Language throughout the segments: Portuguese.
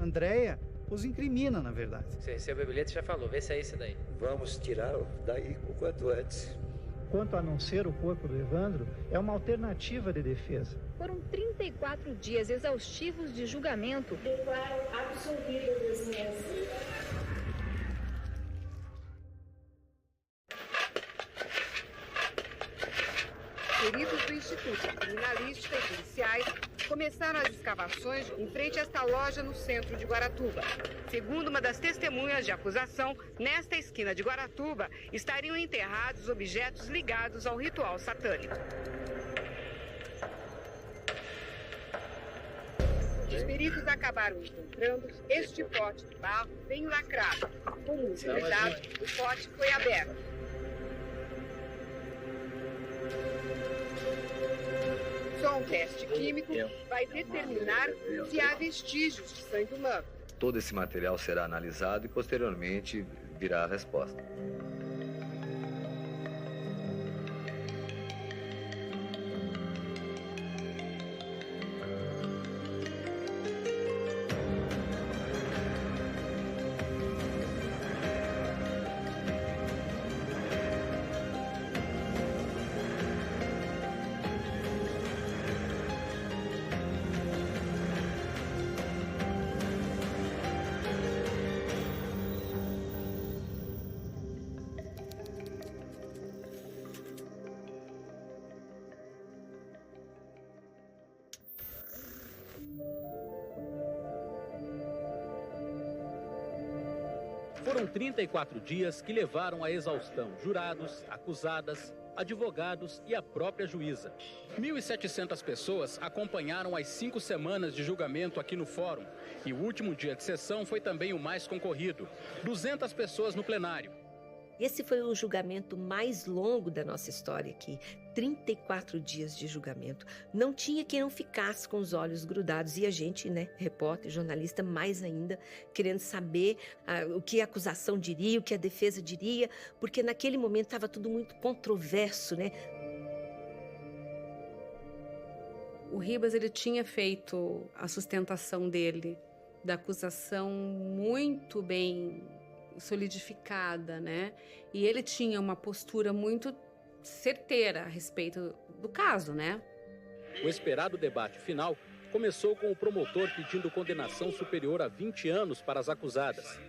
Andréia os incrimina, na verdade. Você recebeu o bilhete, já falou, vê se é esse daí. Vamos tirá-lo daí o quanto antes. Quanto a não ser o corpo do Evandro, é uma alternativa de defesa. Foram 34 dias exaustivos de julgamento. Declaro absolvidas as minhas. Peritos do Instituto de Criminalística e policiais começaram as escavações em frente a esta loja no centro de Guaratuba. Segundo uma das testemunhas de acusação, nesta esquina de Guaratuba estariam enterrados objetos ligados ao ritual satânico. Os peritos acabaram encontrando este pote de barro bem lacrado. Como utilizado, o pote foi aberto. Só um teste químico vai determinar se há vestígios de sangue humano. Todo esse material será analisado e posteriormente virá a resposta. Foram 34 dias que levaram à exaustão jurados, acusadas, advogados e a própria juíza. 1.700 pessoas acompanharam as 5 semanas de julgamento aqui no fórum. E o último dia de sessão foi também o mais concorrido. 200 pessoas no plenário. Esse foi o julgamento mais longo da nossa história aqui. 34 dias de julgamento. Não tinha quem não ficasse com os olhos grudados. E a gente, né, repórter, jornalista, mais ainda, querendo saber o que a acusação diria, o que a defesa diria, porque naquele momento estava tudo muito controverso, né? O Ribas, ele tinha feito a sustentação dele, da acusação, muito bem solidificada, né? E ele tinha uma postura muito certeira a respeito do caso, né? O esperado debate final começou com o promotor pedindo condenação superior a 20 anos para as acusadas.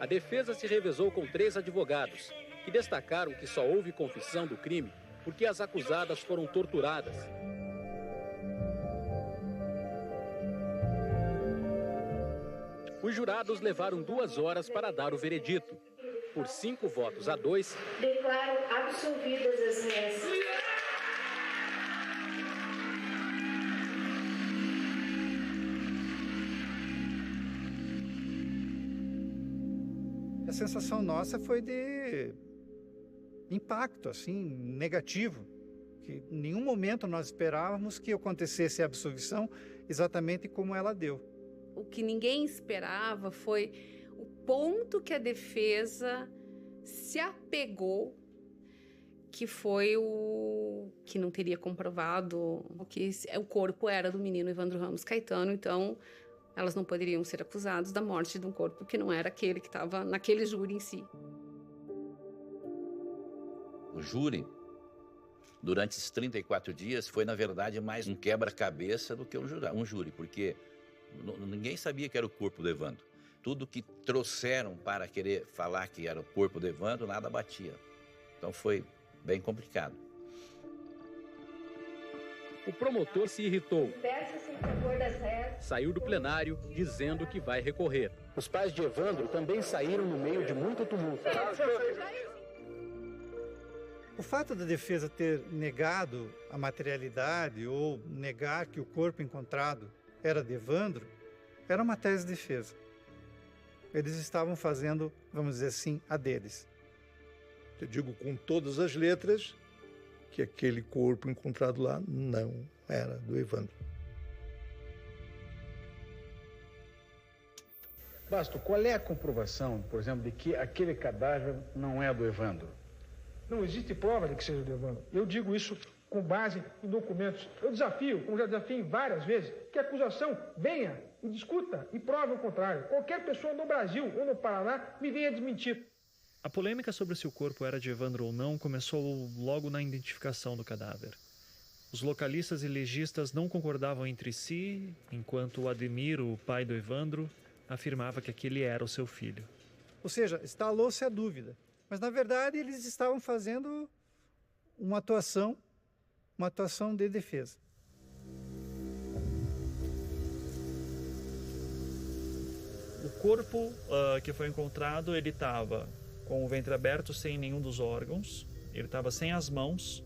A defesa se revezou com 3 advogados, que destacaram que só houve confissão do crime porque as acusadas foram torturadas. Os jurados levaram 2 horas para dar o veredito. Por 5 votos a 2, Declaro absolvidas as minhas. A sensação nossa foi de impacto, assim, negativo. Que em nenhum momento nós esperávamos que acontecesse a absolvição exatamente como ela deu. O que ninguém esperava foi o ponto que a defesa se apegou, que foi o que não teria comprovado que o corpo era do menino Evandro Ramos Caetano, então elas não poderiam ser acusadas da morte de um corpo que não era aquele que estava naquele júri em si. O júri, durante esses 34 dias, foi, na verdade, mais um quebra-cabeça do que um júri, porque ninguém sabia que era o corpo do Evandro. Tudo que trouxeram para querer falar que era o corpo do Evandro, nada batia. Então foi bem complicado. O promotor se irritou. Saiu do plenário dizendo que vai recorrer. Os pais de Evandro também saíram no meio de muito tumulto. O fato da defesa ter negado a materialidade ou negar que o corpo encontrado era de Evandro, era uma tese de defesa. Eles estavam fazendo, vamos dizer assim, a deles. Eu digo com todas as letras que aquele corpo encontrado lá não era do Evandro. Basto, qual é a comprovação, por exemplo, de que aquele cadáver não é do Evandro? Não existe prova de que seja do Evandro. Eu digo isso com base em documentos. Eu desafio, como já desafiei várias vezes, que a acusação venha e discuta e prove o contrário. Qualquer pessoa no Brasil ou no Paraná me venha desmentir. A polêmica sobre se o corpo era de Evandro ou não começou logo na identificação do cadáver. Os localistas e legistas não concordavam entre si, enquanto o Ademir, o pai do Evandro, afirmava que aquele era o seu filho. Ou seja, instalou-se a dúvida. Mas, na verdade, eles estavam fazendo uma atuação de defesa. O corpo que foi encontrado, ele estava com o ventre aberto, sem nenhum dos órgãos, ele estava sem as mãos,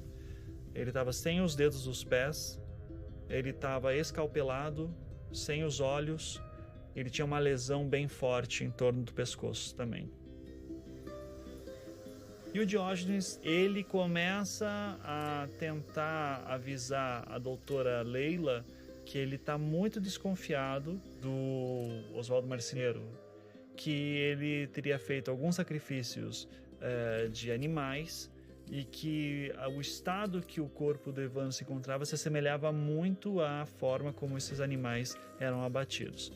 ele estava sem os dedos dos pés, ele estava escalpelado, sem os olhos, ele tinha uma lesão bem forte em torno do pescoço também. E o Diógenes, ele começa a tentar avisar a doutora Leila que ele está muito desconfiado do Oswaldo Marceneiro, que ele teria feito alguns sacrifícios de animais e que o estado que o corpo do Evandro se encontrava se assemelhava muito à forma como esses animais eram abatidos.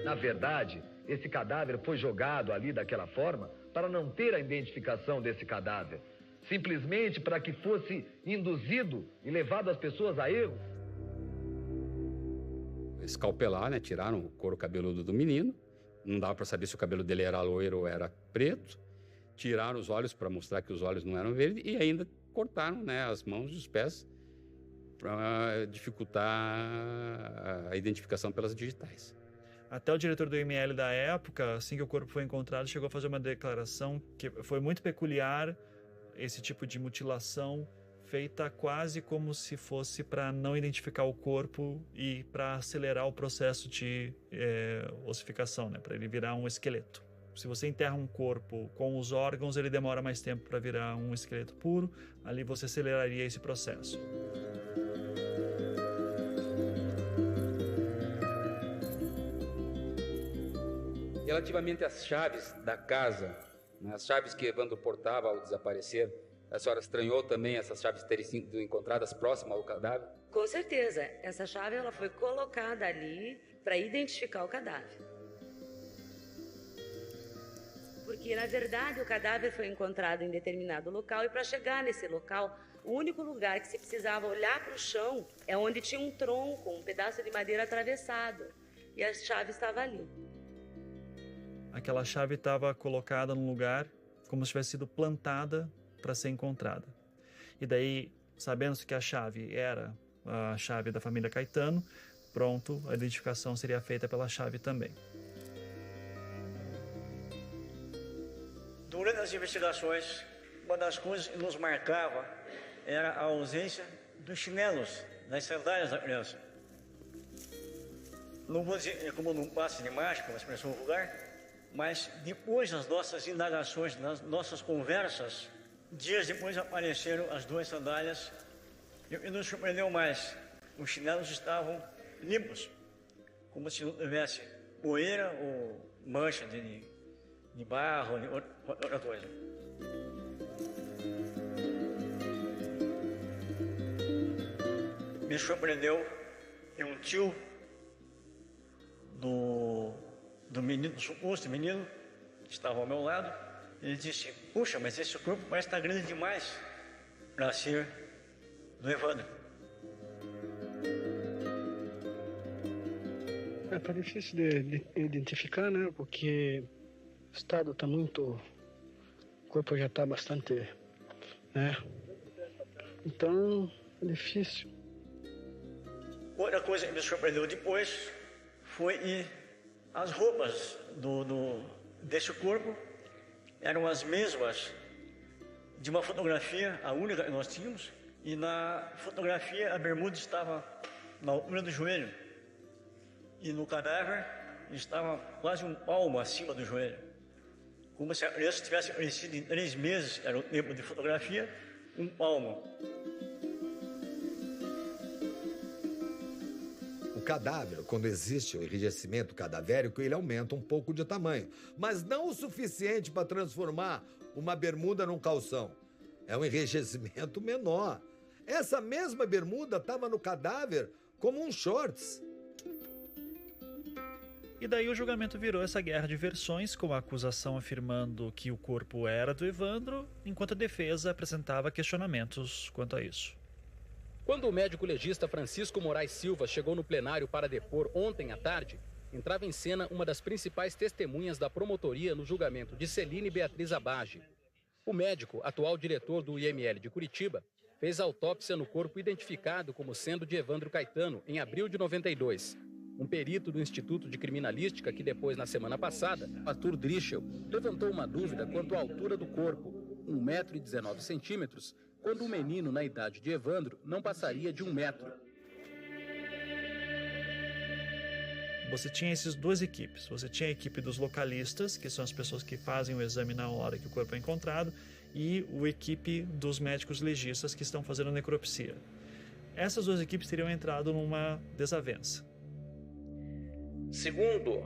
Na verdade, esse cadáver foi jogado ali daquela forma para não ter a identificação desse cadáver. Simplesmente para que fosse induzido e levado as pessoas a erro. Escalpelar, né? Tiraram o couro cabeludo do menino. Não dava para saber se o cabelo dele era loiro ou era preto. Tiraram os olhos para mostrar que os olhos não eram verdes. E ainda cortaram, né, as mãos e os pés para dificultar a identificação pelas digitais. Até o diretor do IML da época, assim que o corpo foi encontrado, chegou a fazer uma declaração que foi muito peculiar, esse tipo de mutilação feita quase como se fosse para não identificar o corpo e para acelerar o processo de ossificação, né, para ele virar um esqueleto. Se você enterra um corpo com os órgãos, ele demora mais tempo para virar um esqueleto puro, ali você aceleraria esse processo. Relativamente às chaves da casa, né, as chaves que Evandro portava ao desaparecer, a senhora estranhou também essas chaves terem sido encontradas próximas ao cadáver? Com certeza. Essa chave ela foi colocada ali para identificar o cadáver. Porque, na verdade, o cadáver foi encontrado em determinado local e para chegar nesse local, o único lugar que se precisava olhar para o chão é onde tinha um tronco, um pedaço de madeira atravessado. E a chave estava ali. Aquela chave estava colocada num lugar como se tivesse sido plantada para ser encontrada. E daí, sabendo-se que a chave era a chave da família Caetano, pronto, a identificação seria feita pela chave também. Durante as investigações, uma das coisas que nos marcava era a ausência dos chinelos, das sandálias da criança. Não vou dizer como num passe de mágica, uma expressão vulgar, mas depois das nossas indagações, das nossas conversas, dias depois apareceram as duas sandálias e o que nos surpreendeu mais, os chinelos estavam limpos, como se não tivesse poeira ou mancha de barro, de outra coisa. Me surpreendeu que um tio do menino, do suposto menino, que estava ao meu lado, ele disse: puxa, mas esse corpo parece estar grande demais para ser do Evandro. Tá difícil de identificar, né? Porque o estado está muito... O corpo já está bastante... né? Então, é difícil. Outra coisa que me surpreendeu depois foi que as roupas desse corpo eram as mesmas de uma fotografia, a única que nós tínhamos, e na fotografia a bermuda estava na altura do joelho e no cadáver estava quase um palmo acima do joelho, como se a criança tivesse crescido em 3 meses, era o tempo de fotografia, um palmo. O cadáver, quando existe o enrijecimento cadavérico, ele aumenta um pouco de tamanho, mas não o suficiente para transformar uma bermuda num calção. É um enrijecimento menor. Essa mesma bermuda estava no cadáver como um shorts. E daí o julgamento virou essa guerra de versões, com a acusação afirmando que o corpo era do Evandro, enquanto a defesa apresentava questionamentos quanto a isso. Quando o médico legista Francisco Moraes Silva chegou no plenário para depor ontem à tarde, entrava em cena uma das principais testemunhas da promotoria no julgamento de Celine Beatriz Abage. O médico, atual diretor do IML de Curitiba, fez autópsia no corpo identificado como sendo de Evandro Caetano em abril de 92. Um perito do Instituto de Criminalística que depois, na semana passada, Arthur Drischel, levantou uma dúvida quanto à altura do corpo, 1,19 m, quando o menino na idade de Evandro não passaria de 1 metro. Você tinha essas duas equipes. Você tinha a equipe dos localistas, que são as pessoas que fazem o exame na hora que o corpo é encontrado, e a equipe dos médicos legistas que estão fazendo a necropsia. Essas duas equipes teriam entrado numa desavença. Segundo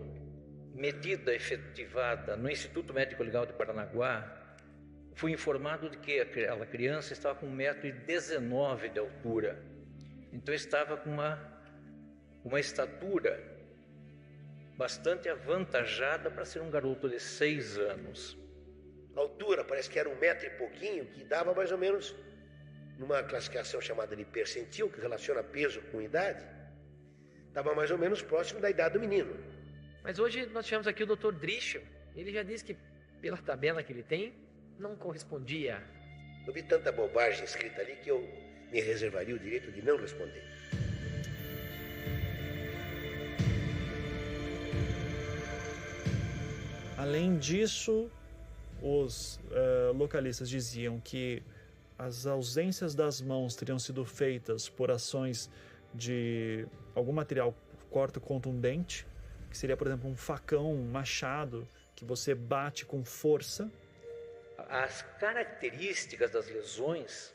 medida efetivada no Instituto Médico Legal de Paranaguá, fui informado de que aquela criança estava com 1,19 m de altura. Então estava com uma estatura bastante avantajada para ser um garoto de 6 anos. A altura parece que era 1 metro e pouquinho, que dava mais ou menos, numa classificação chamada de percentil, que relaciona peso com idade, estava mais ou menos próximo da idade do menino. Mas hoje nós tivemos aqui o Dr. Drischel. Ele já disse que, pela tabela que ele tem, não correspondia. Eu vi tanta bobagem escrita ali que eu me reservaria o direito de não responder. Além disso, os localistas diziam que as ausências das mãos teriam sido feitas por ações de algum material corta contundente, que seria, por exemplo, um facão, um machado, que você bate com força. As características das lesões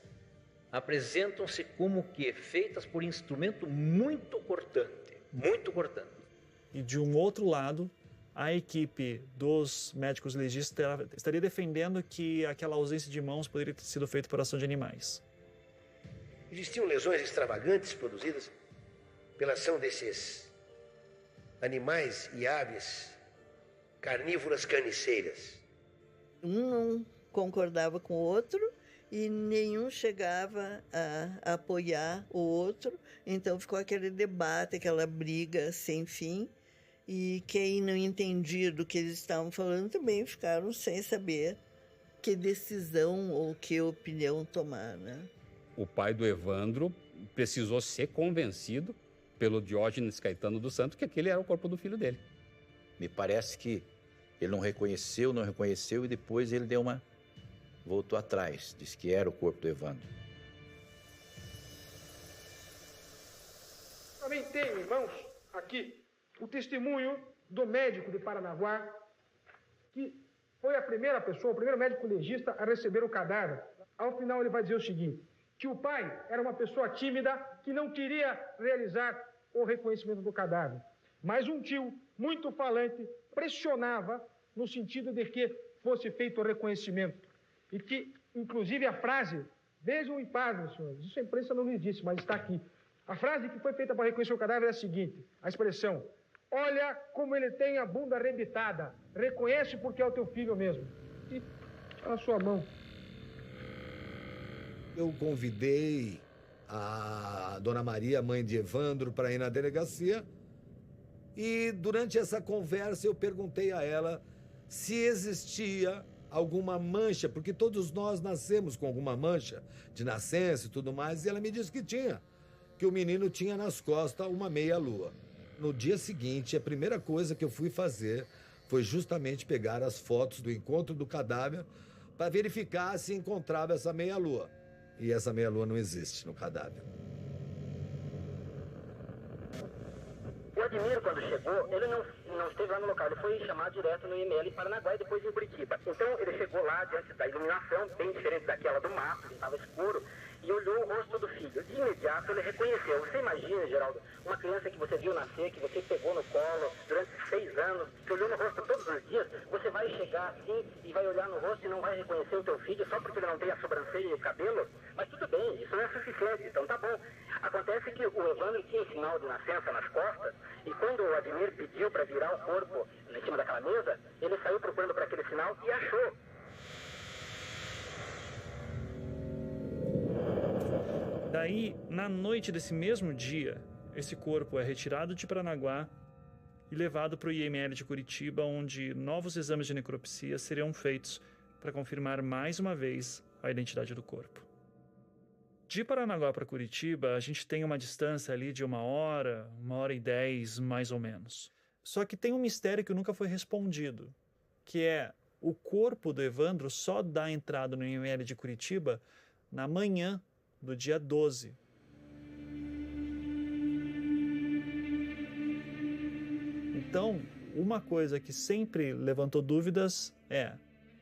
apresentam-se como que feitas por instrumento muito cortante, muito cortante. E de um outro lado, a equipe dos médicos legistas estaria defendendo que aquela ausência de mãos poderia ter sido feita por ação de animais. Existiam lesões extravagantes produzidas pela ação desses animais e aves carnívoras carniceiras. Um não concordava com o outro e nenhum chegava a apoiar o outro. Então ficou aquele debate, aquela briga sem fim. E quem não entendia do que eles estavam falando também ficaram sem saber que decisão ou que opinião tomar, né? O pai do Evandro precisou ser convencido pelo Diógenes Caetano dos Santos que aquele era o corpo do filho dele. Me parece que ele não reconheceu e depois ele voltou atrás, disse que era o corpo do Evandro. Também tenho, irmãos, aqui o testemunho do médico de Paranaguá, que foi a primeira pessoa, o primeiro médico legista a receber o cadáver. Ao final ele vai dizer o seguinte, que o pai era uma pessoa tímida que não queria realizar o reconhecimento do cadáver. Mas um tio muito falante pressionava no sentido de que fosse feito o reconhecimento. E que, inclusive, a frase, vejam em paz, meus senhores, isso a imprensa não lhe disse, mas está aqui. A frase que foi feita para reconhecer o cadáver é a seguinte, a expressão, olha como ele tem a bunda arrebitada, reconhece porque é o teu filho mesmo. E a sua mão. Eu convidei a Dona Maria, mãe de Evandro, para ir na delegacia e durante essa conversa eu perguntei a ela se existia alguma mancha, porque todos nós nascemos com alguma mancha de nascença e tudo mais, e ela me disse que tinha, que o menino tinha nas costas uma meia-lua. No dia seguinte, a primeira coisa que eu fui fazer foi justamente pegar as fotos do encontro do cadáver para verificar se encontrava essa meia-lua. E essa meia-lua não existe no cadáver. O Admiro, quando chegou, ele não esteve lá no local, ele foi chamado direto no IML em Paranaguá e depois em Curitiba. Então ele chegou lá diante da iluminação, bem diferente daquela do mato, que estava escuro, e olhou o rosto do filho. filho. De imediato ele reconheceu. Você imagina, Geraldo, uma criança que você viu nascer, que você pegou no colo durante 6 anos, que olhou no rosto todos os dias, você vai chegar assim e vai olhar no rosto e não vai reconhecer o teu filho só porque ele não tem a sobrancelha e o cabelo? Mas tudo bem, isso não é suficiente, então tá bom. Acontece que o Evandro tinha sinal de nascença nas costas e quando o Ademir pediu para virar o corpo em cima daquela mesa, ele saiu procurando por aquele sinal e achou. Daí, na noite desse mesmo dia, esse corpo é retirado de Paranaguá e levado para o IML de Curitiba, onde novos exames de necropsia seriam feitos para confirmar mais uma vez a identidade do corpo. De Paranaguá para Curitiba, a gente tem uma distância ali de 1h e 10, mais ou menos. Só que tem um mistério que nunca foi respondido, que é o corpo do Evandro só dá entrada no IML de Curitiba na manhã do dia 12. Então, uma coisa que sempre levantou dúvidas é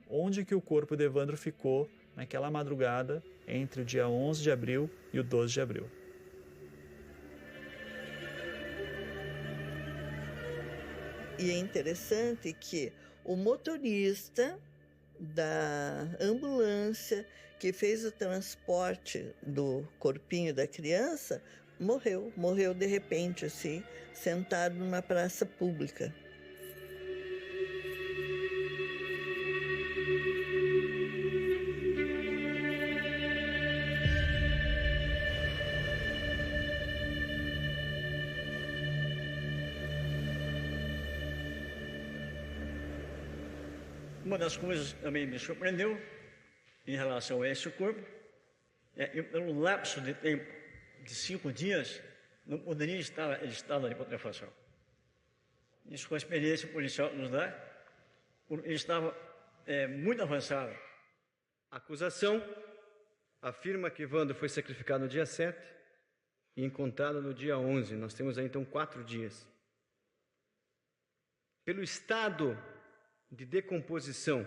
onde que o corpo de Evandro ficou naquela madrugada entre o dia 11 de abril e o 12 de abril. E é interessante que o motorista da ambulância que fez o transporte do corpinho da criança morreu de repente, assim, sentado numa praça pública. Uma das coisas que também me surpreendeu em relação a esse corpo é que pelo lapso de tempo de 5 dias não poderia estar em estado de putrefação. Isso com a experiência policial nos dá, porque ele estava muito avançado. A acusação afirma que Evandro foi sacrificado no dia 7 e encontrado no dia 11. Nós temos aí então 4 dias. Pelo estado de decomposição,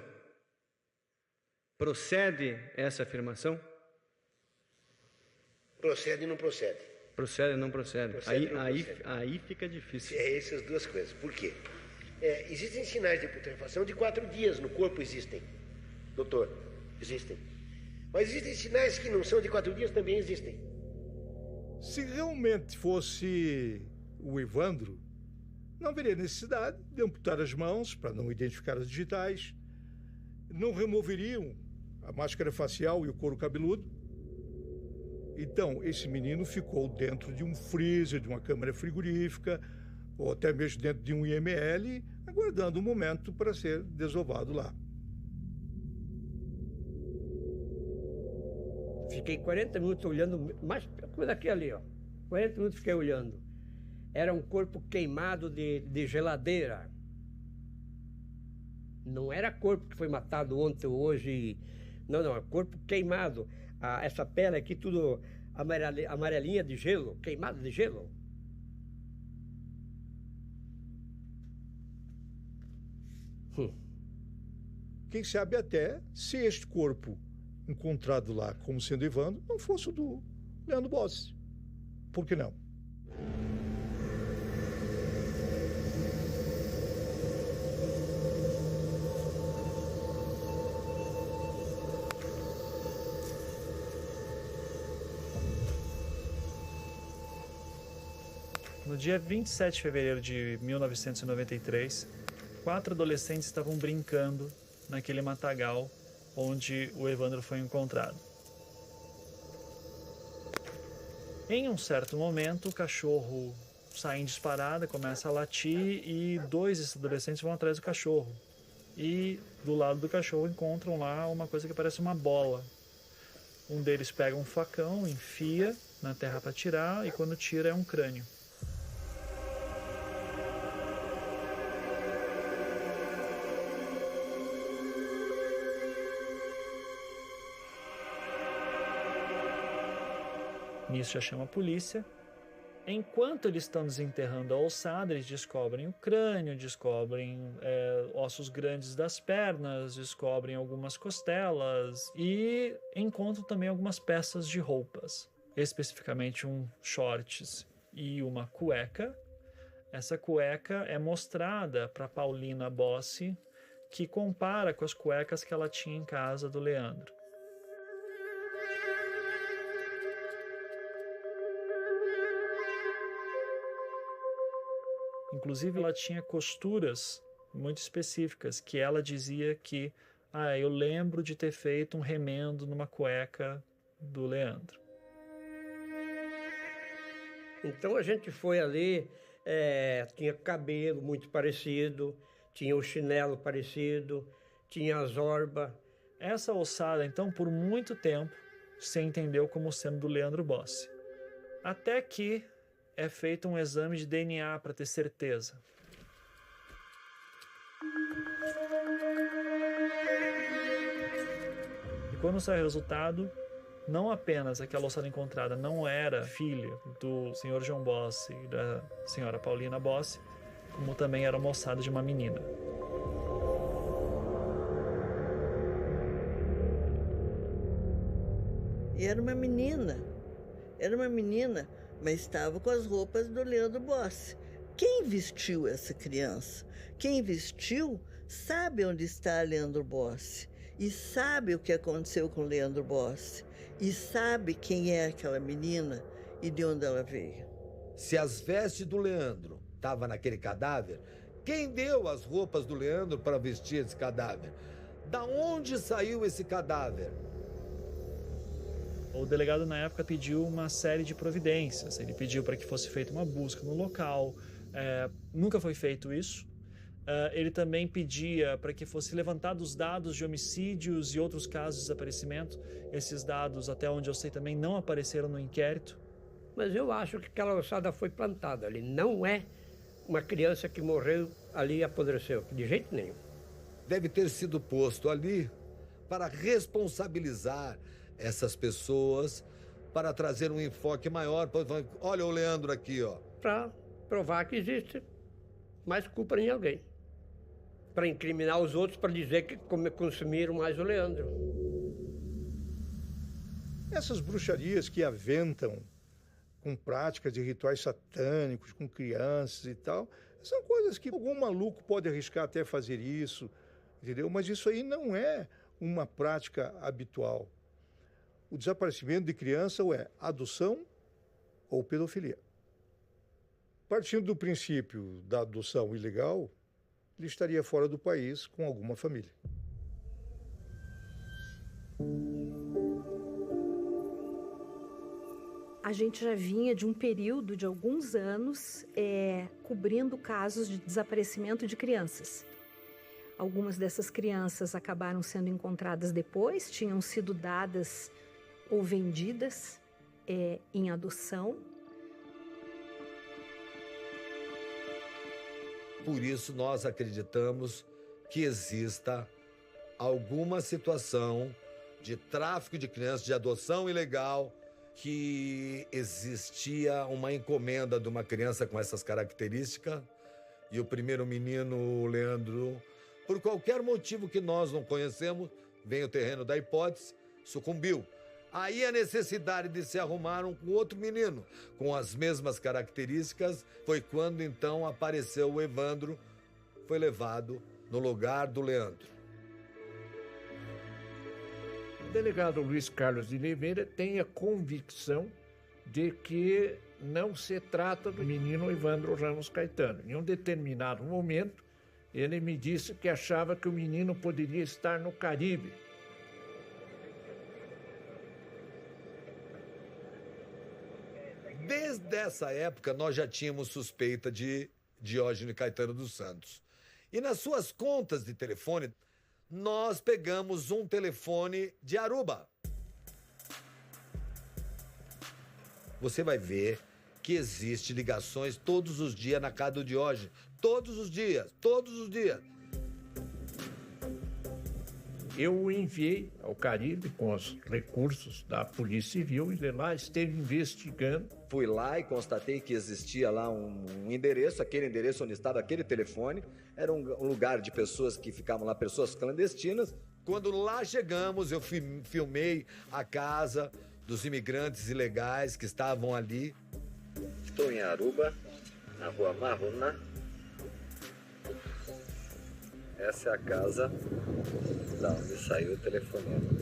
procede essa afirmação? Procede e não procede. Procede ou não procede? Procede ou não procede. Aí fica difícil. É essas duas coisas. Por quê? Existem sinais de putrefação de 4 dias no corpo, existem. Doutor, existem. Mas existem sinais que não são de 4 dias, também existem. Se realmente fosse o Evandro, não haveria necessidade de amputar as mãos para não identificar as digitais, não removeriam a máscara facial e o couro cabeludo. Então, esse menino ficou dentro de um freezer, de uma câmara frigorífica, ou até mesmo dentro de um IML, aguardando o momento para ser desovado lá. Fiquei 40 minutos olhando, mais daqui ali, ó. 40 minutos fiquei olhando. Era um corpo queimado de geladeira. Não era corpo que foi matado ontem ou hoje. Não, é corpo queimado. Essa pele aqui tudo amarelinha de gelo, queimada de gelo. Quem sabe até se este corpo encontrado lá como sendo Evandro não fosse o do Leandro Bossi. Por que não? No dia 27 de fevereiro de 1993, 4 adolescentes estavam brincando naquele matagal onde o Evandro foi encontrado. Em um certo momento, o cachorro sai em disparada, começa a latir e 2 desses adolescentes vão atrás do cachorro. E do lado do cachorro encontram lá uma coisa que parece uma bola. Um deles pega um facão, enfia na terra para tirar e quando tira é um crânio. Nisso já chama a polícia. Enquanto eles estão desenterrando a ossada, eles descobrem o crânio, descobrem ossos grandes das pernas, descobrem algumas costelas e encontram também algumas peças de roupas. especificamente um shorts e uma cueca. Essa cueca é mostrada para Paulina Bossi, que compara com as cuecas que ela tinha em casa do Leandro. Inclusive, ela tinha costuras muito específicas, que ela dizia que eu lembro de ter feito um remendo numa cueca do Leandro. Então a gente foi ali, tinha cabelo muito parecido, tinha o chinelo parecido, tinha as orbas. Essa ossada, então, por muito tempo, se entendeu como sendo do Leandro Bossi. Até que é feito um exame de DNA para ter certeza. E quando sai o resultado, não apenas aquela ossada encontrada não era filha do senhor João Bossi e da senhora Paulina Bossi, como também era uma ossada de uma menina. E era uma menina, mas estava com as roupas do Leandro Bossi. Quem vestiu essa criança? Quem vestiu sabe onde está Leandro Bossi e sabe o que aconteceu com Leandro Bossi e sabe quem é aquela menina e de onde ela veio. Se as vestes do Leandro estavam naquele cadáver, quem deu as roupas do Leandro para vestir esse cadáver? Da onde saiu esse cadáver? O delegado, na época, pediu uma série de providências. Ele pediu para que fosse feita uma busca no local. Nunca foi feito isso. Ele também pedia para que fosse levantados dados de homicídios e outros casos de desaparecimento. Esses dados, até onde eu sei, também não apareceram no inquérito. Mas eu acho que aquela ossada foi plantada ali. Não é uma criança que morreu ali e apodreceu, de jeito nenhum. Deve ter sido posto ali para responsabilizar essas pessoas, para trazer um enfoque maior. Olha o Leandro aqui, ó. Para provar que existe mais culpa em alguém. Para incriminar os outros, para dizer que consumiram mais o Leandro. Essas bruxarias que aventam com práticas de rituais satânicos, com crianças e tal, são coisas que algum maluco pode arriscar até fazer isso, entendeu? Mas isso aí não é uma prática habitual. O desaparecimento de criança ou é adoção ou pedofilia. Partindo do princípio da adoção ilegal, ele estaria fora do país com alguma família. A gente já vinha de um período de alguns anos cobrindo casos de desaparecimento de crianças. Algumas dessas crianças acabaram sendo encontradas depois, tinham sido dadas ou vendidas em adoção. Por isso, nós acreditamos que exista alguma situação de tráfico de crianças, de adoção ilegal, que existia uma encomenda de uma criança com essas características e o primeiro menino, o Leandro, por qualquer motivo que nós não conhecemos, vem o terreno da hipótese, sucumbiu. Aí a necessidade de se arrumar com outro menino com as mesmas características foi quando então apareceu o Evandro, foi levado no lugar do Leandro. O delegado Luiz Carlos de Oliveira tem a convicção de que não se trata do menino Evandro Ramos Caetano. Em um determinado momento, ele me disse que achava que o menino poderia estar no Caribe. Desde essa época, nós já tínhamos suspeita de Diógenes Caetano dos Santos. E nas suas contas de telefone, nós pegamos um telefone de Aruba. Você vai ver que existe ligações todos os dias na casa do Diógenes. Todos os dias, todos os dias. Eu o enviei ao Caribe com os recursos da Polícia Civil e de lá esteve investigando. Fui lá e constatei que existia lá um endereço, aquele endereço onde estava aquele telefone. Era um lugar de pessoas que ficavam lá, pessoas clandestinas. Quando lá chegamos, eu filmei a casa dos imigrantes ilegais que estavam ali. Estou em Aruba, na rua Maruna. Essa é a casa da onde saiu o telefonema.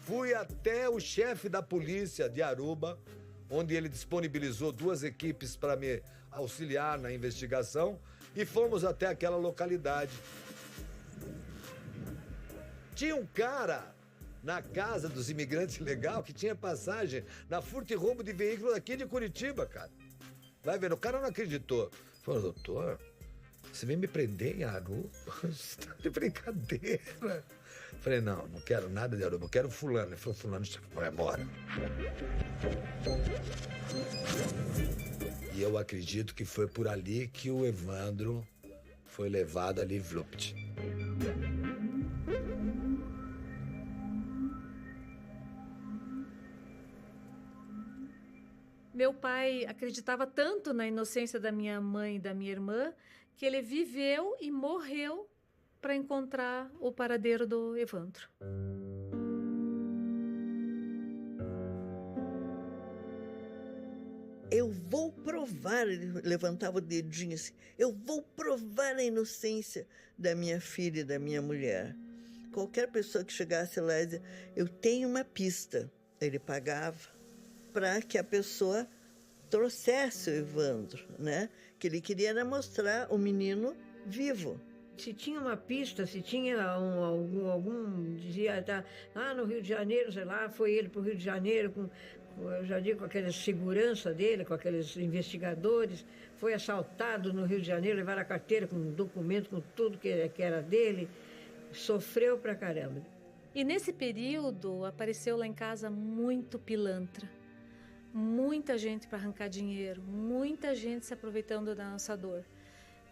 Fui até o chefe da polícia de Aruba, onde ele disponibilizou 2 equipes para me auxiliar na investigação, e fomos até aquela localidade. Tinha um cara na casa dos imigrantes ilegais que tinha passagem na furto e roubo de veículo aqui de Curitiba, cara. Vai vendo, o cara não acreditou. Falou, doutor, você vem me prender em Aruba? Você tá de brincadeira. Falei, não quero nada de Aruba, eu quero fulano. Ele falou, fulano, vai embora. E eu acredito que foi por ali que o Evandro foi levado ali, Vlupt. Meu pai acreditava tanto na inocência da minha mãe e da minha irmã que ele viveu e morreu para encontrar o paradeiro do Evandro. Eu vou provar, ele levantava o dedinho assim, eu vou provar a inocência da minha filha e da minha mulher. Qualquer pessoa que chegasse lá e dizia, eu tenho uma pista. Ele pagava para que a pessoa trouxesse o Evandro, né? Que ele queria era mostrar o menino vivo. Se tinha uma pista, se tinha algum dizia, tá, lá no Rio de Janeiro, sei lá, foi ele para o Rio de Janeiro, eu já digo, com aquela segurança dele, com aqueles investigadores, foi assaltado no Rio de Janeiro, levaram a carteira com documento, com tudo que era dele, sofreu pra caramba. E nesse período apareceu lá em casa muito pilantra, muita gente para arrancar dinheiro, muita gente se aproveitando da nossa dor.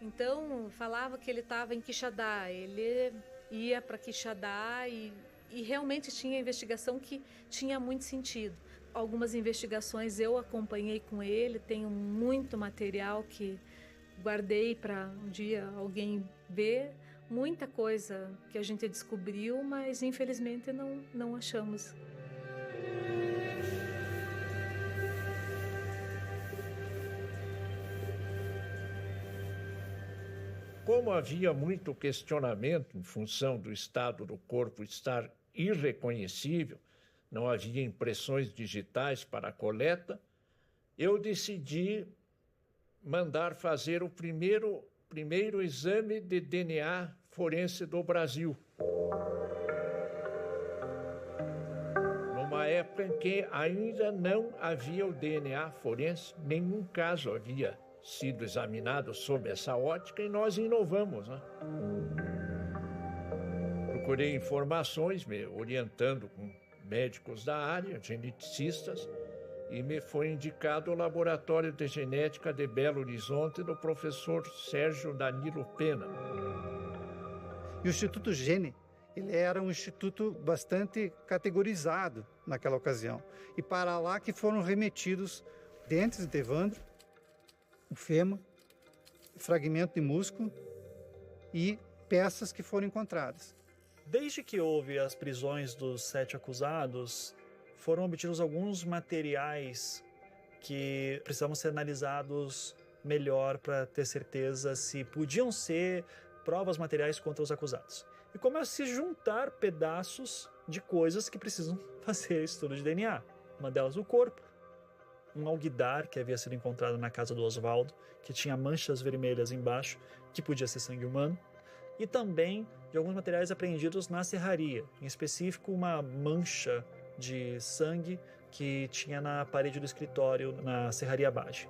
Então, falava que ele estava em Quixadá, ele ia para Quixadá e realmente tinha investigação que tinha muito sentido. Algumas investigações eu acompanhei com ele, tenho muito material que guardei para um dia alguém ver, muita coisa que a gente descobriu, mas infelizmente não achamos. Como havia muito questionamento em função do estado do corpo estar irreconhecível, não havia impressões digitais para a coleta, eu decidi mandar fazer o primeiro exame de DNA forense do Brasil. Numa época em que ainda não havia o DNA forense, nenhum caso havia sido examinado sob essa ótica e nós inovamos, né? Procurei informações, me orientando com médicos da área, geneticistas, e me foi indicado o Laboratório de Genética de Belo Horizonte do professor Sérgio Danilo Pena. E o Instituto Gene, ele era um instituto bastante categorizado naquela ocasião. E para lá que foram remetidos dentes de Evandro, o fêmur, fragmento de músculo e peças que foram encontradas. Desde que houve as prisões dos 7 acusados, foram obtidos alguns materiais que precisavam ser analisados melhor para ter certeza se podiam ser provas materiais contra os acusados. E começam a se juntar pedaços de coisas que precisam fazer estudo de DNA. Uma delas o corpo, um alguidar que havia sido encontrado na casa do Oswaldo, que tinha manchas vermelhas embaixo, que podia ser sangue humano, e também de alguns materiais apreendidos na serraria, em específico uma mancha de sangue que tinha na parede do escritório na Serraria Bage.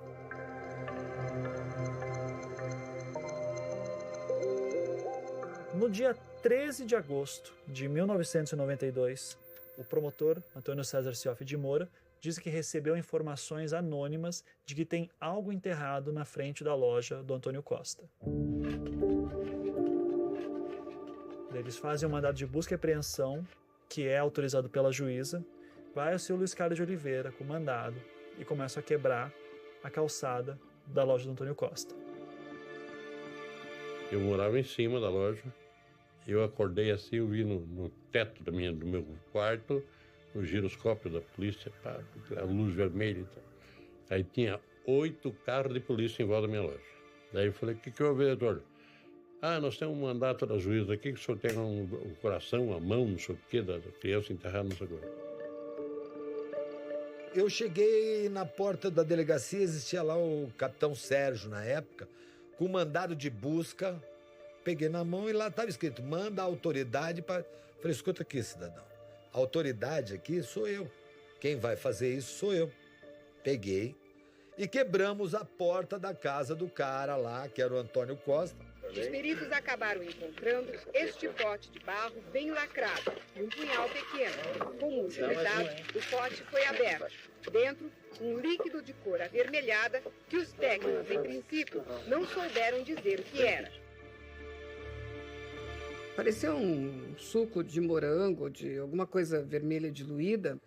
No dia 13 de agosto de 1992, o promotor Antônio César Cioff de Moura diz que recebeu informações anônimas de que tem algo enterrado na frente da loja do Antônio Costa. Eles fazem um mandado de busca e apreensão, que é autorizado pela juíza, vai ao seu Luiz Carlos de Oliveira com mandado e começa a quebrar a calçada da loja do Antônio Costa. Eu morava em cima da loja, Eu acordei assim, eu vi no teto do meu quarto o giroscópio da polícia, a luz vermelha e tal. Aí tinha 8 carros de polícia em volta da minha loja. Daí eu falei, o que houve, vereador? Nós temos um mandato da juíza aqui, que o senhor tem o coração, a mão, não sei o quê, da criança enterrada, não sei o quê. Eu cheguei na porta da delegacia, existia lá o capitão Sérgio, na época, com mandado de busca. Peguei na mão e lá estava escrito, manda a autoridade para... Falei, escuta aqui, cidadão, a autoridade aqui sou eu. Quem vai fazer isso sou eu. Peguei e quebramos a porta da casa do cara lá, que era o Antônio Costa. Os peritos acabaram encontrando este pote de barro bem lacrado e um punhal pequeno. Com muito cuidado, o pote foi aberto. Dentro, um líquido de cor avermelhada que os técnicos, em princípio, não souberam dizer o que era. Parecia um suco de morango, de alguma coisa vermelha diluída.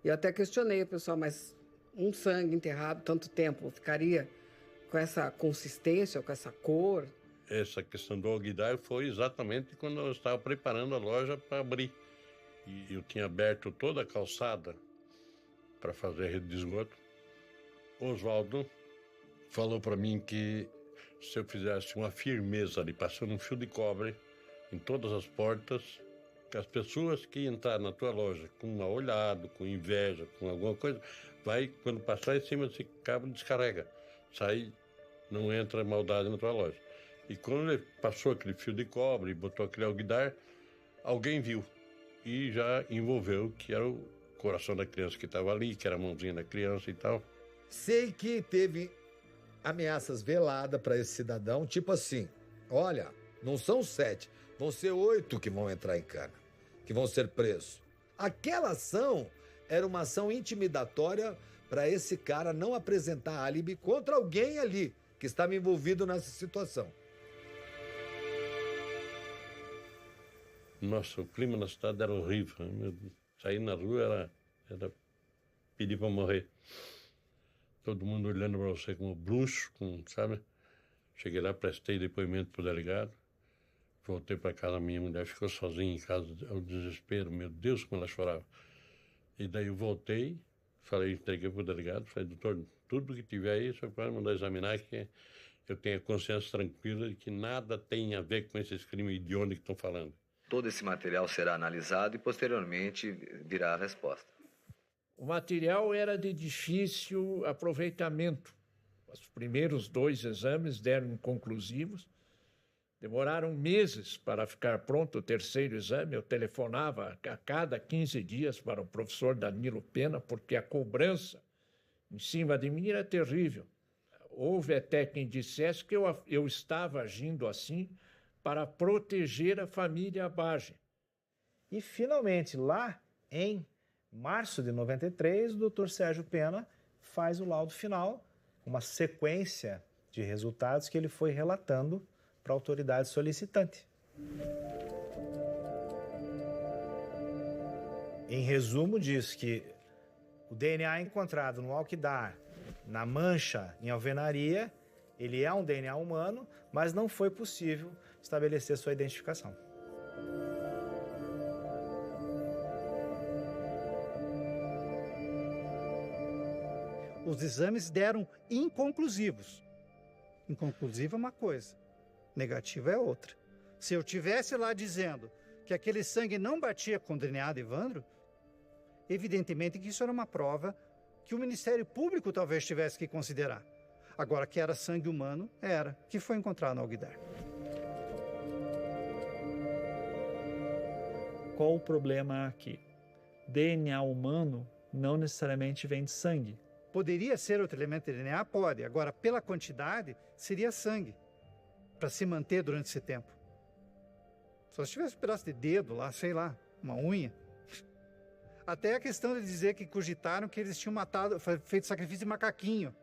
E eu até questionei o pessoal, mas um sangue enterrado tanto tempo ficaria com essa consistência, com essa cor? Essa questão do alguidar foi exatamente quando eu estava preparando a loja para abrir. E eu tinha aberto toda a calçada para fazer a rede de esgoto. Oswaldo falou para mim que se eu fizesse uma firmeza ali, passando um fio de cobre em todas as portas, que as pessoas que entrarem na tua loja com uma olhada, com inveja, com alguma coisa, vai, quando passar em cima desse cabo, descarrega. Sai, não entra maldade na tua loja. E quando ele passou aquele fio de cobre e botou aquele alguidar, alguém viu e já envolveu que era o coração da criança que estava ali, que era a mãozinha da criança e tal. Sei que teve ameaças veladas para esse cidadão, tipo assim, olha, não são 7, vão ser 8 que vão entrar em cana, que vão ser presos. Aquela ação era uma ação intimidatória para esse cara não apresentar álibi contra alguém ali que estava envolvido nessa situação. Nossa, o clima na cidade era horrível. Sair na rua era pedir para morrer. Todo mundo olhando para você como bruxo, sabe? Cheguei lá, prestei depoimento para o delegado. Voltei para casa, minha mulher ficou sozinha em casa, ao desespero. Meu Deus, como ela chorava. E daí eu voltei, entreguei para o delegado, falei, doutor, tudo que tiver aí, o senhor pode mandar examinar, que eu tenho a consciência tranquila de que nada tem a ver com esses crimes hediondos que estão falando. Todo esse material será analisado e, posteriormente, virá a resposta. O material era de difícil aproveitamento. Os primeiros 2 exames deram inconclusivos. Demoraram meses para ficar pronto o 3º exame. Eu telefonava a cada 15 dias para o professor Danilo Pena, porque a cobrança em cima de mim era terrível. Houve até quem dissesse que eu estava agindo assim para proteger a família Abage. E, finalmente, lá em março de 93, o Dr. Sérgio Pena faz o laudo final, uma sequência de resultados que ele foi relatando para a autoridade solicitante. Em resumo, diz que o DNA encontrado no alquidar, na mancha em alvenaria, ele é um DNA humano, mas não foi possível estabelecer sua identificação. Os exames deram inconclusivos. Inconclusiva é uma coisa, negativa é outra. Se eu tivesse lá dizendo que aquele sangue não batia com o DNA de Evandro, evidentemente que isso era uma prova que o Ministério Público talvez tivesse que considerar. Agora, que era sangue humano, era, que foi encontrado no alguidar. Qual o problema aqui? DNA humano não necessariamente vem de sangue. Poderia ser outro elemento de DNA? Pode. Agora, pela quantidade, seria sangue, para se manter durante esse tempo. Só se tivesse um pedaço de dedo lá, sei lá, uma unha. Até a questão de dizer que cogitaram que eles tinham matado, feito sacrifício de macaquinho,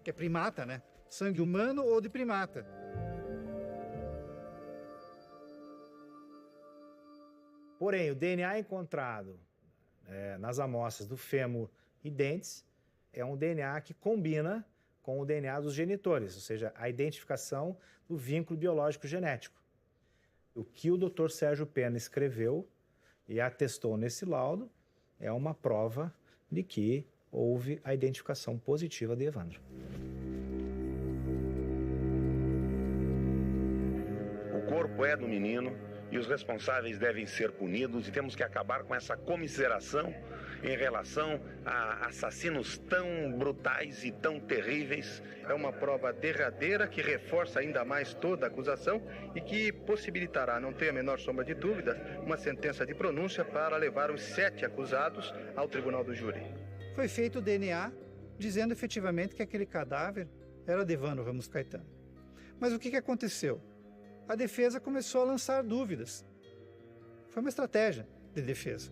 que é primata, né? Sangue humano ou de primata. Porém, o DNA encontrado nas amostras do fêmur e dentes é um DNA que combina com o DNA dos genitores, ou seja, a identificação do vínculo biológico genético. O que o Dr. Sérgio Pena escreveu e atestou nesse laudo é uma prova de que houve a identificação positiva de Evandro. O corpo é do menino e os responsáveis devem ser punidos, e temos que acabar com essa comiseração em relação a assassinos tão brutais e tão terríveis. É uma prova derradeira que reforça ainda mais toda a acusação e que possibilitará, não tenho a menor sombra de dúvida, uma sentença de pronúncia para levar os 7 acusados ao tribunal do júri. Foi feito o DNA dizendo efetivamente que aquele cadáver era de Evandro Ramos Caetano. Mas o que aconteceu? A defesa começou a lançar dúvidas. Foi uma estratégia de defesa.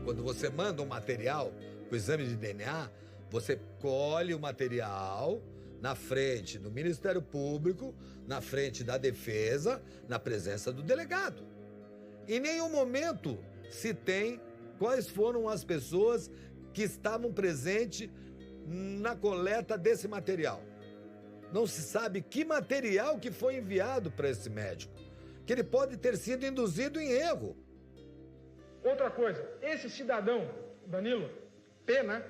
Quando você manda um material para o exame de DNA, você colhe o material na frente do Ministério Público, na frente da defesa, na presença do delegado. Em nenhum momento se tem quais foram as pessoas que estavam presentes na coleta desse material. Não se sabe que material que foi enviado para esse médico, que ele pode ter sido induzido em erro. Outra coisa, esse cidadão, Danilo Pena,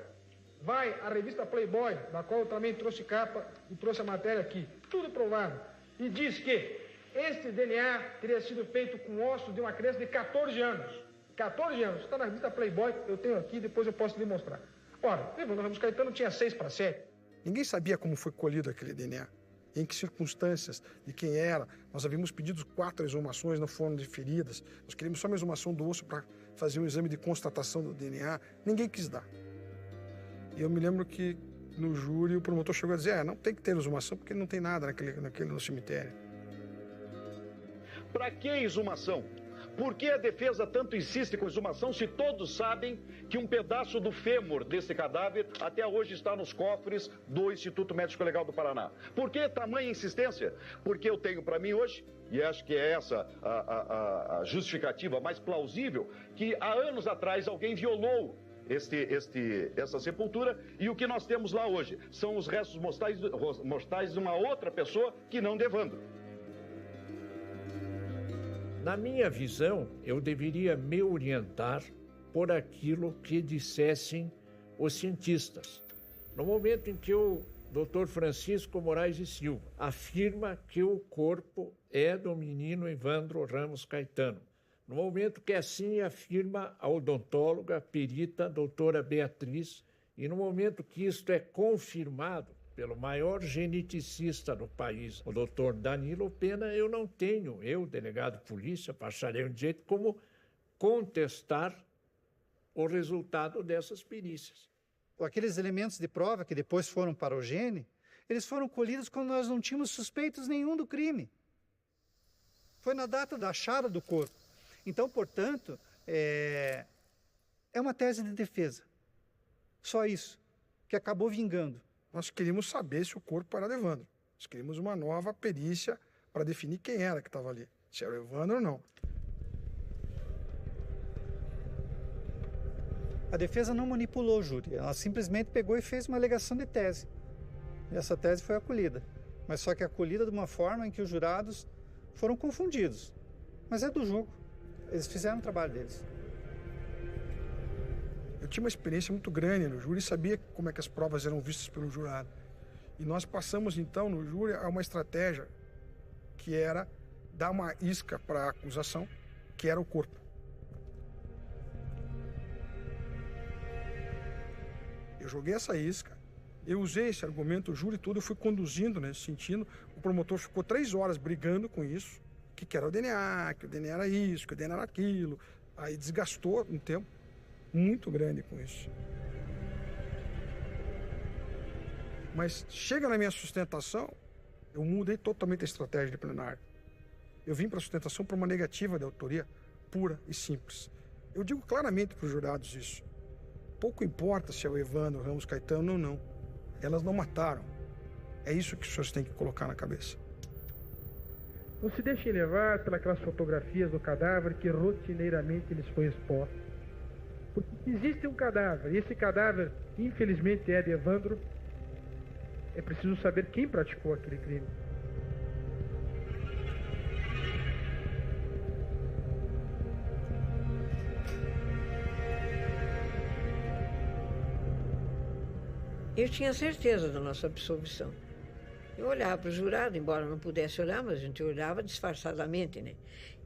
vai à revista Playboy, da qual eu também trouxe capa e trouxe a matéria aqui, tudo provado, e diz que este DNA teria sido feito com ossos de uma criança de 14 anos. 14 anos, está na revista Playboy, eu tenho aqui, depois eu posso lhe mostrar. Ora, Evandro Ramos Caetano tinha 6 para 7. Ninguém sabia como foi colhido aquele DNA, em que circunstâncias, de quem era. Nós havíamos pedido 4 exumações, não foram deferidas. Nós queríamos só uma exumação do osso para fazer um exame de constatação do DNA. Ninguém quis dar. E eu me lembro que no júri o promotor chegou a dizer, não tem que ter exumação porque não tem nada no cemitério. Para que exumação? Por que a defesa tanto insiste com exumação se todos sabem que um pedaço do fêmur desse cadáver até hoje está nos cofres do Instituto Médico Legal do Paraná? Por que tamanha insistência? Porque eu tenho para mim hoje, e acho que é essa a justificativa mais plausível, que há anos atrás alguém violou essa sepultura, e o que nós temos lá hoje são os restos mortais de uma outra pessoa que não de Evandro. Na minha visão, eu deveria me orientar por aquilo que dissessem os cientistas. No momento em que o Dr. Francisco Moraes e Silva afirma que o corpo é do menino Evandro Ramos Caetano, no momento que assim afirma a odontóloga, perita, doutora Beatriz, e no momento que isto é confirmado pelo maior geneticista do país, o doutor Danilo Pena, eu não tenho, delegado de polícia, acharei um jeito como contestar o resultado dessas perícias. Aqueles elementos de prova que depois foram para o gene, eles foram colhidos quando nós não tínhamos suspeitos nenhum do crime. Foi na data da achada do corpo. Então, portanto, é uma tese de defesa. Só isso, que acabou vingando. Nós queríamos saber se o corpo era de Evandro. Nós queríamos uma nova perícia para definir quem era que estava ali. Se era o Evandro ou não. A defesa não manipulou o júri. Ela simplesmente pegou e fez uma alegação de tese. E essa tese foi acolhida. Mas só que acolhida de uma forma em que os jurados foram confundidos. Mas é do jogo. Eles fizeram o trabalho deles. Eu tinha uma experiência muito grande no júri e sabia como é que as provas eram vistas pelo jurado. E nós passamos, então, no júri a uma estratégia que era dar uma isca para a acusação, que era o corpo. Eu joguei essa isca, eu usei esse argumento, o júri todo, eu fui conduzindo nesse sentido. O promotor ficou 3 horas brigando com isso, que era o DNA, que o DNA era isso, que o DNA era aquilo. Aí desgastou um tempo muito grande com isso. Mas chega na minha sustentação, eu mudei totalmente a estratégia de plenário. Eu vim para a sustentação para uma negativa de autoria pura e simples. Eu digo claramente para os jurados isso. Pouco importa se é o Evandro Ramos Caetano ou não. Elas não mataram. É isso que os senhores têm que colocar na cabeça. Não se deixem levar pelas fotografias do cadáver que rotineiramente lhes foi exposto. Porque existe um cadáver, e esse cadáver, infelizmente, é de Evandro. É preciso saber quem praticou aquele crime. Eu tinha certeza da nossa absolvição. Eu olhava para o jurado, embora não pudesse olhar, mas a gente olhava disfarçadamente, né?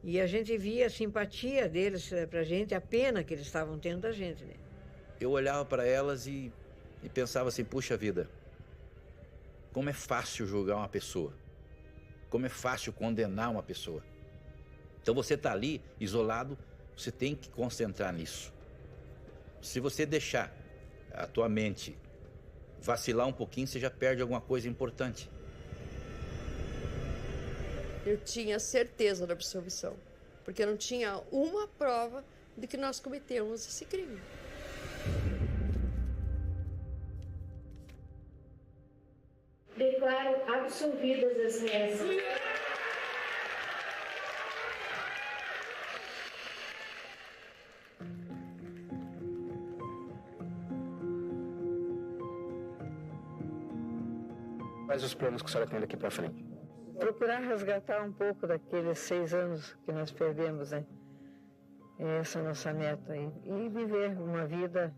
E a gente via a simpatia deles para a gente, a pena que eles estavam tendo da gente, né? Eu olhava para elas e pensava assim, puxa vida, como é fácil julgar uma pessoa. Como é fácil condenar uma pessoa. Então você está ali, isolado, você tem que concentrar nisso. Se você deixar a tua mente vacilar um pouquinho, você já perde alguma coisa importante. Eu tinha certeza da absolvição, porque não tinha uma prova de que nós cometemos esse crime. Declaro absolvidas as réis. Quais os planos que a senhora tem daqui para frente? Procurar resgatar um pouco daqueles 6 anos que nós perdemos, né? Essa é a nossa meta aí. E viver uma vida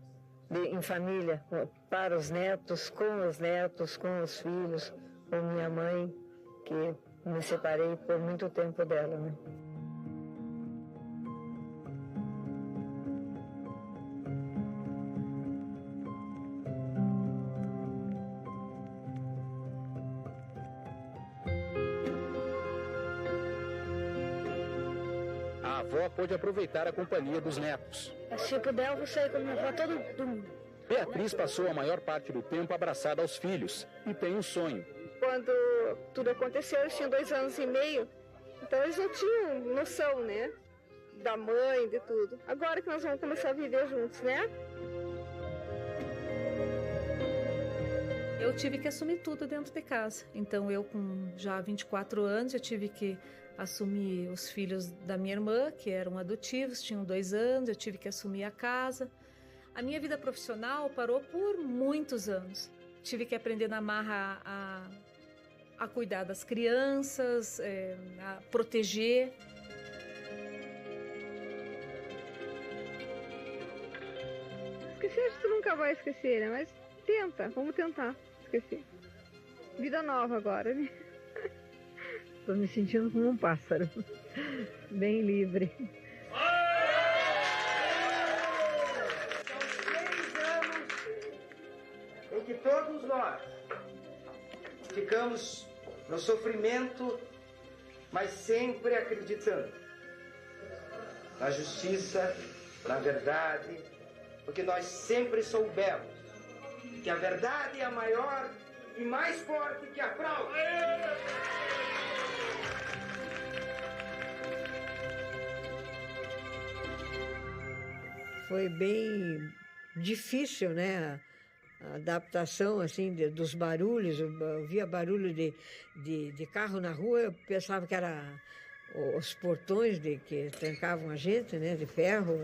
em família, para os netos, com os filhos, com minha mãe, que me separei por muito tempo dela, né? A avó pôde aproveitar a companhia dos netos. Se puder, eu vou sair com a minha avó todo domingo. Beatriz passou a maior parte do tempo abraçada aos filhos e tem um sonho. Quando tudo aconteceu, eles tinham 2 anos e meio, então eles não tinham noção, né? Da mãe, de tudo. Agora que nós vamos começar a viver juntos, né? Eu tive que assumir tudo dentro de casa. Então eu, com já 24 anos, eu tive que assumir os filhos da minha irmã, que eram adotivos, tinham 2 anos, eu tive que assumir a casa. A minha vida profissional parou por muitos anos. Tive que aprender na marra a cuidar das crianças, a proteger. Esquecer, acho que tu nunca vai esquecer, né? Mas tenta, vamos tentar esquecer. Vida nova agora, né? Estou me sentindo como um pássaro, bem livre. Em que todos nós ficamos no sofrimento, mas sempre acreditando na justiça, na verdade, porque nós sempre soubemos que a verdade é maior e mais forte que a fraude. Foi bem difícil, né? A adaptação assim dos barulhos. Eu via barulho de carro na rua, eu pensava que era os portões que trancavam a gente, né? De ferro.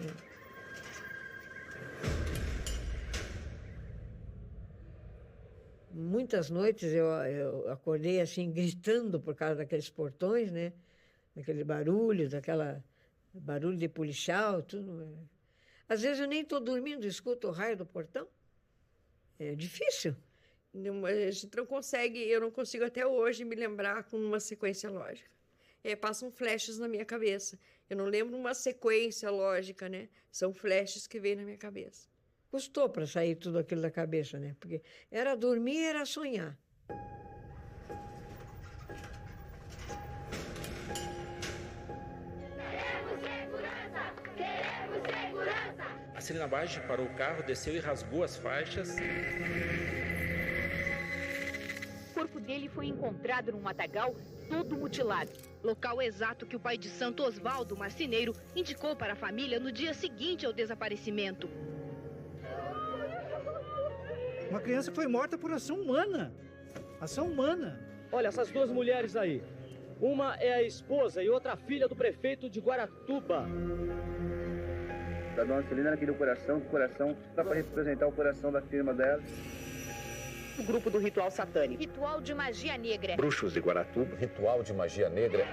Muitas noites eu acordei assim gritando por causa daqueles portões, né? Daquele barulho, barulho de policial, tudo. Às vezes eu nem estou dormindo, escuto o raio do portão. É difícil. A gente não consegue, eu não consigo até hoje me lembrar com uma sequência lógica. Passam flashes na minha cabeça. Eu não lembro uma sequência lógica, né? São flashes que vêm na minha cabeça. Custou para sair tudo aquilo da cabeça, né? Porque era dormir, era sonhar. A Celina Bage parou o carro, desceu e rasgou as faixas. O corpo dele foi encontrado num matagal, todo mutilado. Local exato que o pai de Santo Osvaldo Marceneiro indicou para a família no dia seguinte ao desaparecimento. Uma criança foi morta por ação humana. Ação humana. Olha, essas 2 mulheres aí. Uma é a esposa e outra a filha do prefeito de Guaratuba. Da dona Celina aqui do coração dá para representar o coração da firma dela. O grupo do Ritual Satânico. Ritual de Magia Negra. Bruxos de Guaratuba. Ritual de Magia Negra.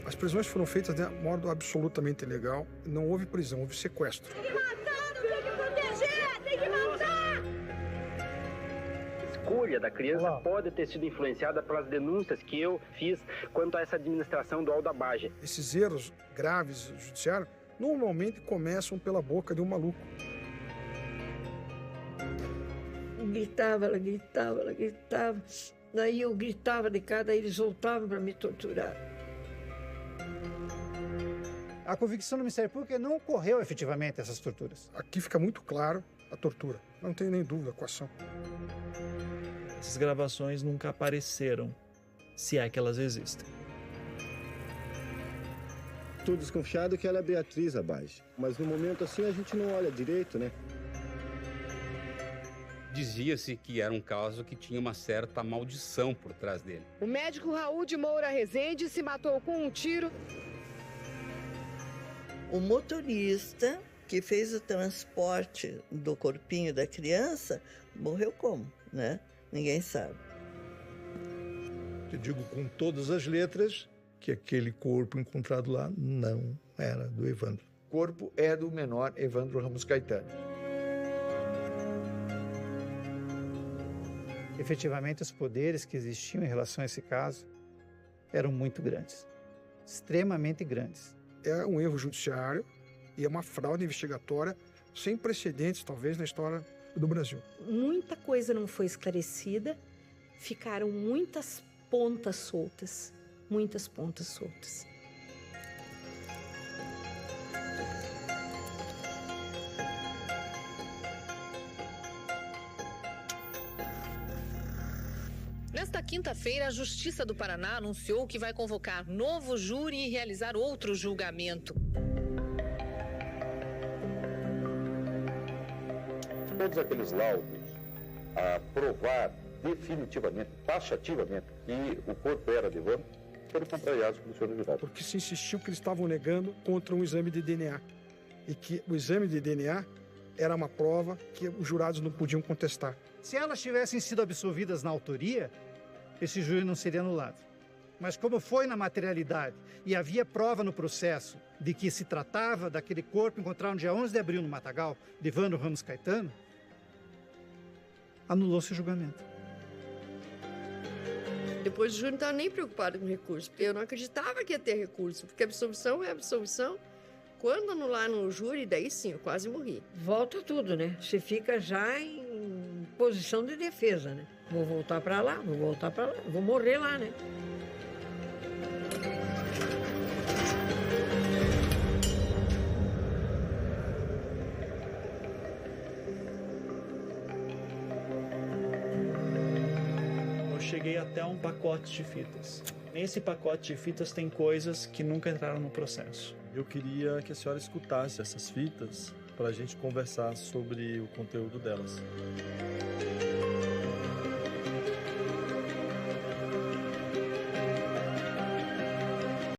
As prisões foram feitas de modo absolutamente ilegal. Não houve prisão, houve sequestro. Tem que matar, não tem que proteger, tem que matar! A escolha da criança pode ter sido influenciada pelas denúncias que eu fiz quanto a essa administração do Aldabaja. Esses erros graves do judiciário normalmente começam pela boca de um maluco. Gritava, ela gritava, ela gritava. Daí eu gritava de cá, daí eles voltavam para me torturar. A convicção do Ministério Público é que não ocorreu efetivamente essas torturas. Aqui fica muito claro a tortura. Não tenho nem dúvida com a ação. Essas gravações nunca apareceram, se é que elas existem. Estou desconfiado que ela é Beatriz Abage. Mas no momento assim a gente não olha direito, né? Dizia-se que era um caso que tinha uma certa maldição por trás dele. O médico Raul de Moura Rezende se matou com um tiro. O motorista que fez o transporte do corpinho da criança morreu como, né? Ninguém sabe. Eu digo com todas as letras que aquele corpo encontrado lá não era do Evandro. O corpo é do menor Evandro Ramos Caetano. Efetivamente, os poderes que existiam em relação a esse caso eram muito grandes, extremamente grandes. É um erro judiciário e é uma fraude investigatória sem precedentes, talvez, na história do Brasil. Muita coisa não foi esclarecida, ficaram muitas pontas soltas, muitas pontas soltas. Nesta quinta-feira, a Justiça do Paraná anunciou que vai convocar novo júri e realizar outro julgamento. Todos aqueles laudos a provar definitivamente, taxativamente, que o corpo era de Evandro, foram contrariados pelo senhor jurado. Porque se insistiu que eles estavam negando contra um exame de DNA. E que o exame de DNA era uma prova que os jurados não podiam contestar. Se elas tivessem sido absolvidas na autoria, esse júri não seria anulado. Mas como foi na materialidade e havia prova no processo de que se tratava daquele corpo encontrado no dia 11 de abril no Matagal, de Evandro Ramos Caetano, anulou-se o julgamento. Depois o júri não estava nem preocupado com recurso, porque eu não acreditava que ia ter recurso, porque absolvição é absolvição. Quando anularam o júri, daí sim, eu quase morri. Volta tudo, né? Você fica já em posição de defesa, né? Vou voltar para lá, vou voltar para lá, vou morrer lá, né? Eu cheguei até um pacote de fitas. Nesse pacote de fitas tem coisas que nunca entraram no processo. Eu queria que a senhora escutasse essas fitas para a gente conversar sobre o conteúdo delas.